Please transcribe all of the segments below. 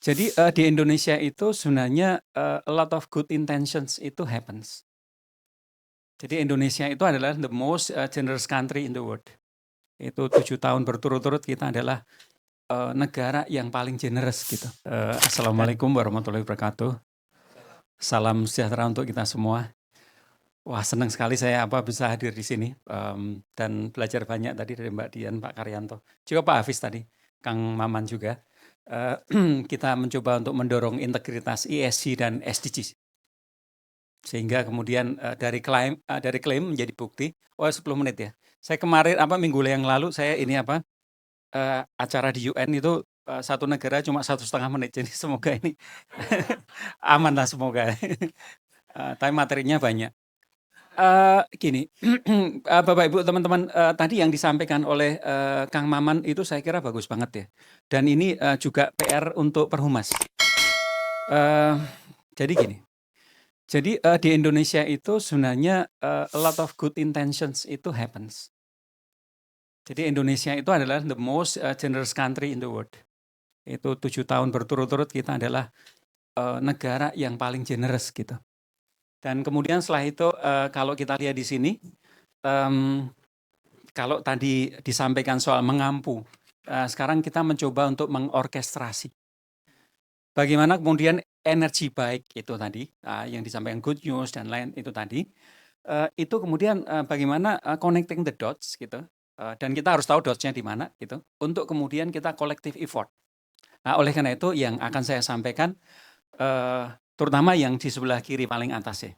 Jadi, di Indonesia itu sebenarnya, a lot of good intentions itu happens. Jadi Indonesia itu adalah the most, generous country in the world. Itu 7 tahun berturut-turut kita adalah, negara yang paling generous gitu. Assalamualaikum warahmatullahi wabarakatuh. Salam sejahtera untuk kita semua. Wah, senang sekali saya bisa hadir di sini, dan belajar banyak tadi dari Mbak Dian, Pak Karyanto, juga Pak Hafiz tadi, Kang Maman juga. Kita mencoba untuk mendorong integritas ESG dan SDGs. Sehingga kemudian, dari klaim menjadi bukti. Oh, 10 menit ya. Saya kemarin minggu yang lalu saya acara di UN itu, satu negara cuma 1,5 menit. Jadi semoga ini aman lah semoga. Tapi materinya banyak. Gini, Bapak Ibu teman-teman, tadi yang disampaikan oleh, Kang Maman itu saya kira bagus banget ya. Dan ini, juga PR untuk Perhumas. Jadi gini, di Indonesia itu sebenarnya, a lot of good intentions itu happens. Jadi Indonesia itu adalah the most, generous country in the world. Itu 7 tahun berturut-turut kita adalah, negara yang paling generous gitu. Dan kemudian setelah itu, kalau kita lihat di sini, kalau tadi disampaikan soal mengampu, sekarang kita mencoba untuk mengorkestrasi. Bagaimana kemudian energi baik itu tadi, yang disampaikan good news dan lain itu tadi, itu kemudian, bagaimana, connecting the dots gitu, dan kita harus tahu dots-nya di mana gitu, untuk kemudian kita collective effort. Nah, oleh karena itu yang akan saya sampaikan, terutama yang di sebelah kiri paling atas ya,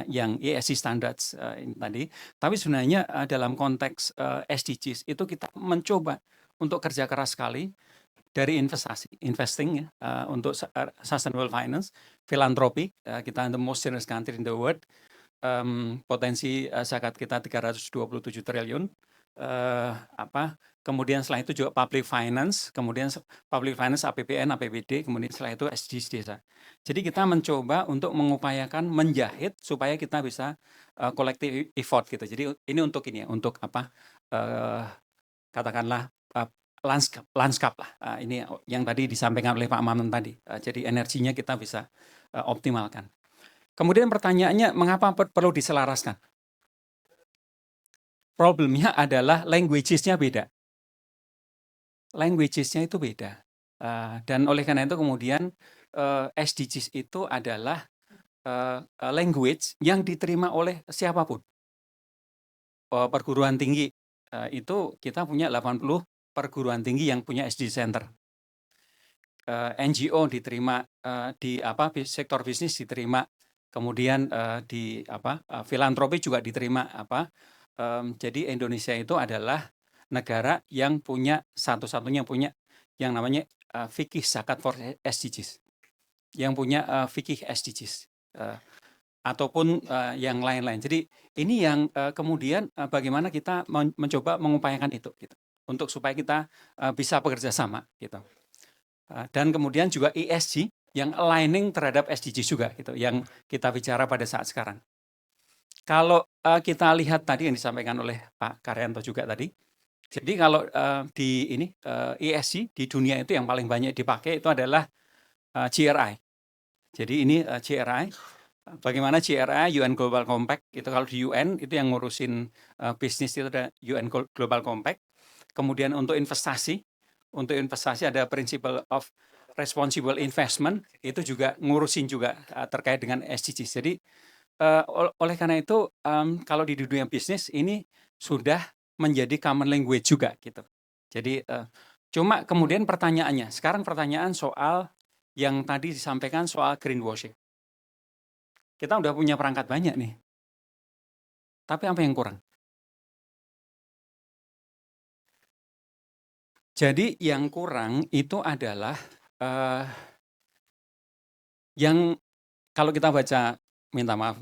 yang ESG standards, ini tadi. Tapi sebenarnya, dalam konteks, SDGs itu kita mencoba untuk kerja keras sekali dari investing ya, untuk sustainable finance, filantropi, kita the most generous country in the world, potensi, zakat kita 327 triliun, kemudian setelah itu juga public finance, kemudian public finance APBN, APBD, kemudian setelah itu SDGs desa. Jadi kita mencoba untuk mengupayakan menjahit supaya kita bisa, collective effort gitu. Jadi ini untuk ini ya, untuk katakanlah, lanskap lah, ini yang tadi disampaikan oleh Pak Maman tadi, jadi energinya kita bisa, optimalkan. Kemudian pertanyaannya mengapa perlu diselaraskan? Problemnya adalah languages-nya beda. Languages-nya itu beda, dan oleh karena itu kemudian, SDGs itu adalah, language yang diterima oleh siapapun. Perguruan tinggi, itu kita punya 80 perguruan tinggi yang punya SDG Center. NGO diterima, di sektor bisnis diterima, kemudian, di filantropi juga diterima jadi Indonesia itu adalah negara yang punya satu-satunya punya yang namanya, fikih zakat for SDGs, yang punya, fikih SDGs, ataupun, yang lain-lain. Jadi ini yang, kemudian, bagaimana kita mencoba mengupayakan itu gitu, untuk supaya kita, bisa bekerja sama gitu. Dan kemudian juga ESG yang aligning terhadap SDGs juga gitu, yang kita bicara pada saat sekarang. Kalau, kita lihat tadi yang disampaikan oleh Pak Karyanto juga tadi, jadi kalau, di ini, ESG di dunia itu yang paling banyak dipakai itu adalah, GRI. Jadi ini, GRI, bagaimana GRI, UN Global Compact, itu kalau di UN itu yang ngurusin, bisnis itu ada UN Global Compact. Kemudian untuk investasi ada Principle of Responsible Investment, itu juga ngurusin juga, terkait dengan SDGs. Jadi, oleh karena itu, kalau di dunia bisnis ini sudah menjadi common language juga gitu. Jadi, cuma kemudian sekarang pertanyaan soal yang tadi disampaikan soal greenwashing. Kita udah punya perangkat banyak nih, tapi apa yang kurang? Jadi yang kurang itu adalah, yang kalau kita baca, minta maaf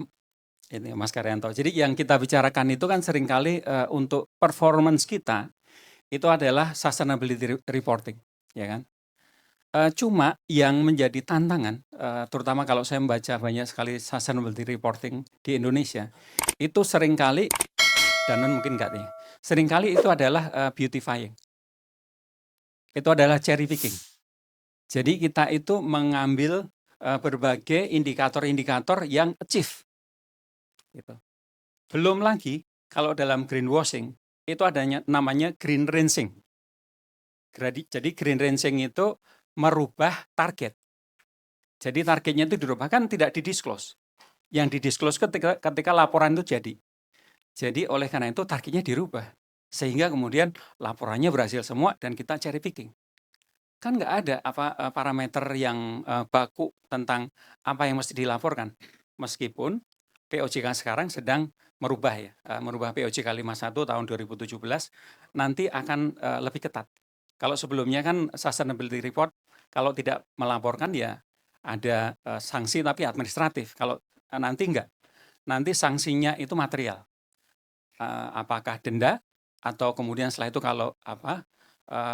ini Mas Karyanto, jadi yang kita bicarakan itu kan seringkali, untuk performance kita, itu adalah sustainability reporting, ya kan? Cuma yang menjadi tantangan, terutama kalau saya membaca banyak sekali sustainability reporting di Indonesia, itu seringkali, Danon mungkin enggak nih, seringkali itu adalah, beautifying. Itu adalah cherry picking. Jadi kita itu mengambil berbagai indikator-indikator yang achieve gitu. Belum lagi kalau dalam greenwashing itu adanya namanya green rinsing. Jadi green rinsing itu merubah target. Jadi targetnya itu dirubah, kan tidak didisclose. Yang didisclose ketika laporan itu jadi. Jadi oleh karena itu targetnya dirubah. Sehingga kemudian laporannya berhasil semua dan kita cherry picking. Kan nggak ada parameter yang baku tentang apa yang mesti dilaporkan. Meskipun POJK sekarang sedang merubah merubah POJK 51 tahun 2017 nanti akan lebih ketat. Kalau sebelumnya kan sustainability report kalau tidak melaporkan ya ada sanksi tapi administratif. Kalau nanti enggak. Nanti sanksinya itu material. Apakah denda atau kemudian setelah itu kalau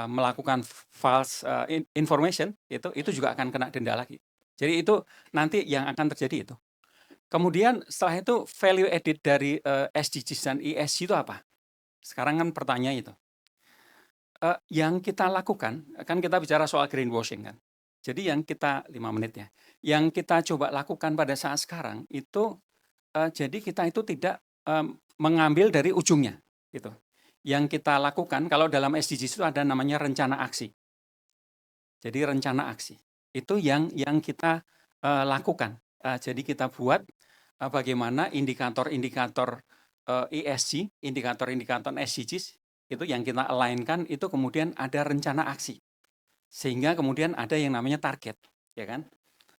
melakukan false information itu juga akan kena denda lagi. Jadi itu nanti yang akan terjadi itu. Kemudian setelah itu value added dari SDGs dan ESG itu apa? Sekarang kan pertanyaan itu. Yang kita lakukan, kan kita bicara soal greenwashing kan. Jadi yang kita 5 menit ya. Yang kita coba lakukan pada saat sekarang itu jadi kita itu tidak mengambil dari ujungnya gitu. Yang kita lakukan kalau dalam SDGs itu ada namanya rencana aksi. Jadi rencana aksi itu yang kita lakukan. Jadi kita buat bagaimana indikator-indikator ESG, indikator-indikator SDGs itu yang kita align-kan itu kemudian ada rencana aksi. Sehingga kemudian ada yang namanya target, ya kan?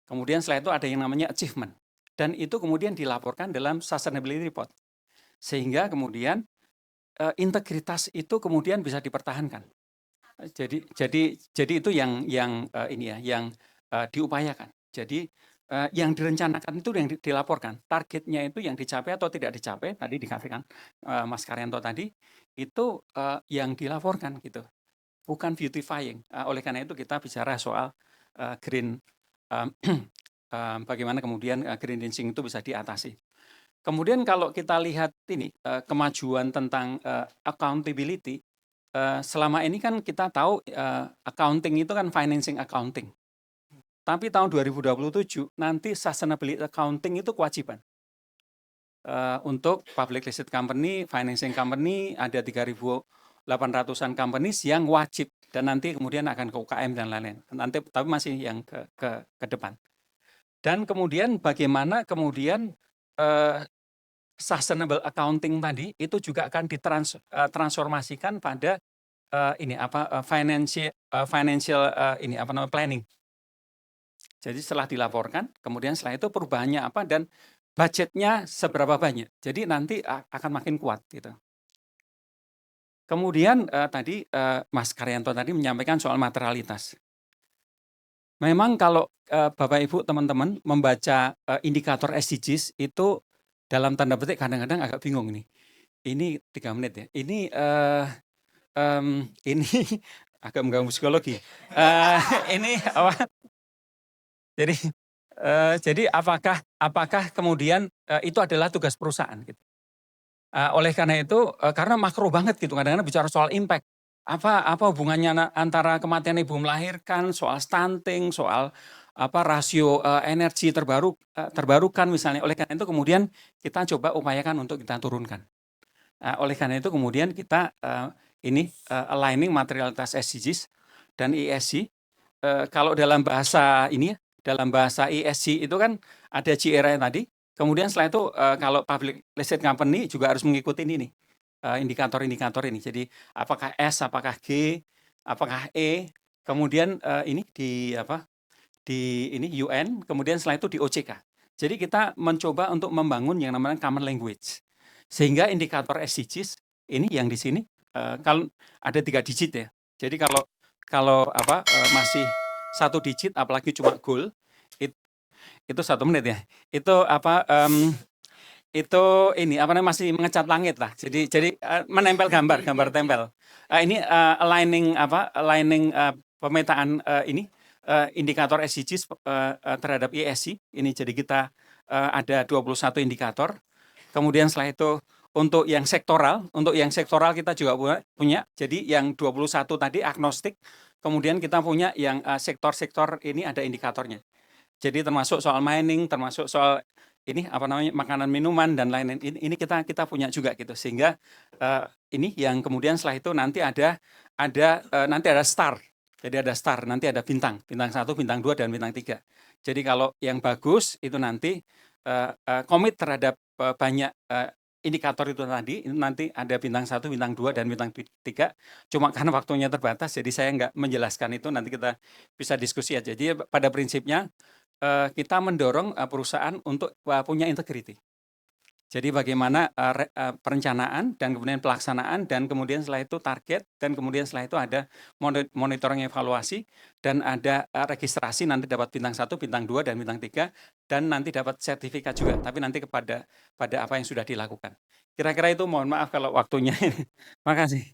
Kemudian setelah itu ada yang namanya achievement. Dan itu kemudian dilaporkan dalam sustainability report. Sehingga kemudian integritas itu kemudian bisa dipertahankan. Jadi itu yang diupayakan. Jadi yang direncanakan itu yang dilaporkan. Targetnya itu yang dicapai atau tidak dicapai, tadi dikatakan Mas Karyanto tadi, itu yang dilaporkan gitu. Bukan beautifying. Oleh karena itu kita bicara soal green, bagaimana kemudian green rinsing itu bisa diatasi. Kemudian kalau kita lihat ini kemajuan tentang accountability, selama ini kan kita tahu accounting itu kan financing accounting. Tapi tahun 2027 nanti sustainability accounting itu kewajiban. Untuk public listed company, financing company ada 3.800-an companies yang wajib dan nanti kemudian akan ke UKM dan lain-lain. Nanti tapi masih yang ke depan. Dan kemudian bagaimana kemudian sustainable accounting tadi itu juga akan ditransformasikan pada financial planning. Jadi setelah dilaporkan, kemudian setelah itu perubahannya apa dan budgetnya seberapa banyak. Jadi nanti akan makin kuat gitu. Kemudian tadi Mas Karyanto tadi menyampaikan soal materialitas. Memang kalau Bapak Ibu teman-teman membaca indikator SDGs itu dalam tanda petik kadang-kadang agak bingung nih. Ini 3 menit ya. Ini ini agak mengganggu psikologi. Ini apa? Jadi apakah kemudian itu adalah tugas perusahaan gitu. Oleh karena itu karena makro banget gitu kadang-kadang bicara soal impact. Apa hubungannya antara kematian ibu melahirkan, soal stunting, soal rasio energi terbarukan misalnya. Oleh karena itu kemudian kita coba upayakan untuk kita turunkan. Oleh karena itu kemudian kita aligning materialitas SDGs dan ESG. Kalau dalam bahasa dalam bahasa ESG itu kan ada GRI tadi. Kemudian setelah itu kalau public listed company juga harus mengikuti ini nih. Indikator-indikator ini. Jadi apakah S, apakah G, apakah E, kemudian ini di UN, kemudian setelah itu di OJK. Jadi kita mencoba untuk membangun yang namanya common language. Sehingga indikator SDGs ini yang di sini kalau ada 3 digit ya. Jadi kalau masih 1 digit apalagi cuma goal itu 1 menit ya. Itu itu masih mengecat langit lah. Jadi menempel gambar tempel. Ini aligning pemetaan indikator SDGs terhadap ESG. Ini jadi kita ada 21 indikator. Kemudian setelah itu untuk yang sektoral kita juga punya. Jadi yang 21 tadi agnostik, kemudian kita punya yang, sektor-sektor ini ada indikatornya. Jadi termasuk soal mining, termasuk soal ini, apa namanya, makanan, minuman, dan lain-lain. Ini kita punya juga gitu. Sehingga, ini yang kemudian setelah itu nanti nanti ada star. Jadi ada star, nanti ada bintang, bintang 1, bintang 2, dan bintang 3. Jadi kalau yang bagus itu nanti, komit terhadap, banyak, indikator itu tadi, itu nanti ada bintang 1, bintang 2, dan bintang 3. Cuma karena waktunya terbatas, jadi saya nggak menjelaskan itu, nanti kita bisa diskusi aja. Jadi pada prinsipnya, kita mendorong, perusahaan untuk, punya integriti. Jadi bagaimana, perencanaan dan kemudian pelaksanaan dan kemudian setelah itu target dan kemudian setelah itu ada monitoring evaluasi dan ada, registrasi nanti dapat bintang 1, bintang 2, dan bintang 3 dan nanti dapat sertifikat juga, tapi nanti pada apa yang sudah dilakukan. Kira-kira itu, mohon maaf kalau waktunya ini. Makasih.